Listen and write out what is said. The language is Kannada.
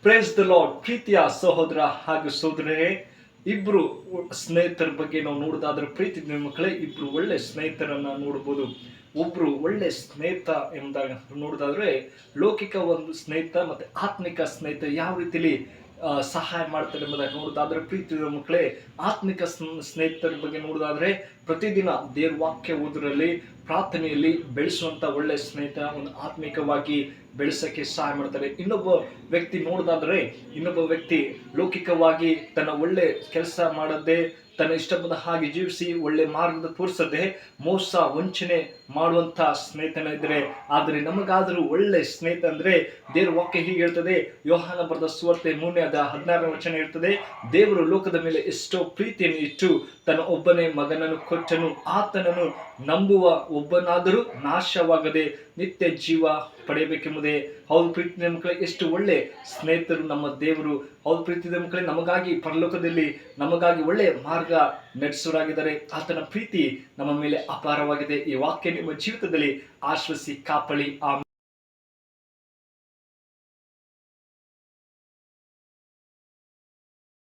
Praise the lord. ಪ್ರೀತಿಯ ಸಹೋದರ ಹಾಗೂ ಸಹೋದರರೇ, ಇಬ್ರು ಸ್ನೇಹಿತರ ಬಗ್ಗೆ ನಾವು ನೋಡೋದಾದ್ರೆ, ಪ್ರೀತಿ ಮಕ್ಕಳೇ, ಇಬ್ರು ಒಳ್ಳೆ ಸ್ನೇಹಿತರನ್ನ ನೋಡಬಹುದು. ಒಬ್ರು ಒಳ್ಳೆ ಸ್ನೇಹಿತ ಎಂದಾಗ ನೋಡೋದಾದ್ರೆ, ಲೌಕಿಕ ಒಂದು ಸ್ನೇಹಿತ ಮತ್ತೆ ಆತ್ಮಿಕ ಸ್ನೇಹಿತ ಯಾವ ರೀತಿಲಿ ಸಹಾಯ ಮಾಡ್ತಾರೆ ಎಂಬುದಾಗಿ ನೋಡೋದಾದ್ರೆ, ಪ್ರೀತಿ ಮಕ್ಕಳೇ, ಆತ್ಮಿಕ ಸ್ನೇಹಿತರ ಬಗ್ಗೆ ನೋಡೋದಾದ್ರೆ, ಪ್ರತಿದಿನ ದೇವ್ರ ವಾಕ್ಯ ಓದರಲ್ಲಿ, ಪ್ರಾರ್ಥನೆಯಲ್ಲಿ ಬೆಳೆಸುವಂತ ಒಳ್ಳೆ ಸ್ನೇಹಿತ ಒಂದು ಆತ್ಮಿಕವಾಗಿ ಬೆಳೆಸಕ್ಕೆ ಸಹಾಯ ಮಾಡ್ತಾರೆ. ಇನ್ನೊಬ್ಬ ವ್ಯಕ್ತಿ ಲೌಕಿಕವಾಗಿ ತನ್ನ ಒಳ್ಳೆ ಕೆಲಸ ಮಾಡದೆ, ತನ್ನ ಇಷ್ಟ ಬಂದ ಹಾಗೆ ಜೀವಿಸಿ ಒಳ್ಳೆ ಮಾರ್ಗದ ತೋರಿಸದೆ ಮೋಸ ವಂಚನೆ ಮಾಡುವಂತ ಸ್ನೇಹಿತನ ಇದ್ರೆ. ಆದರೆ ನಮಗಾದರೂ ಒಳ್ಳೆ ಸ್ನೇಹಿತ ಅಂದ್ರೆ ದೇವ್ರ ವಾಕ್ಯ ಹೀಗೆ ಹೇಳ್ತದೆ. ಯೋಹಾನ ಬರೆದ ಸುವಾರ್ತೆ 3:16 ವಚನ ಹೇಳ್ತದೆ, ದೇವರು ಲೋಕದ ಮೇಲೆ ಎಷ್ಟೋ ಪ್ರೀತಿಯನ್ನು ಇಟ್ಟು ತನ್ನ ಒಬ್ಬನೇ ಮಗನನ್ನು ಕೊಟ್ಟನು, ಆತನನ್ನು ನಂಬುವ ಒಬ್ಬನಾದರೂ ನಾಶವಾಗದೆ ನಿತ್ಯ ಜೀವ ಪಡೆಯಬೇಕೆಂಬುದೇ. ಹೌದು ಪ್ರೀತಿಯ ಮಕ್ಕಳೇ, ಎಷ್ಟು ಒಳ್ಳೆ ಸ್ನೇಹಿತರು ನಮ್ಮ ದೇವರು. ಹೌದು ಪ್ರೀತಿಯ ಮಕ್ಕಳೇ, ನಮಗಾಗಿ ಪರಲೋಕದಲ್ಲಿ ನಮಗಾಗಿ ಒಳ್ಳೆ ಮಾರ್ಗ ನಡೆಸುವರಾಗಿದ್ದಾರೆ. ಆತನ ಪ್ರೀತಿ ನಮ್ಮ ಮೇಲೆ ಅಪಾರವಾಗಿದೆ. ಈ ವಾಕ್ಯ ನಿಮ್ಮ ಜೀವಿತದಲ್ಲಿ ಆಶ್ವಸಿ ಕಾಪಳಿ.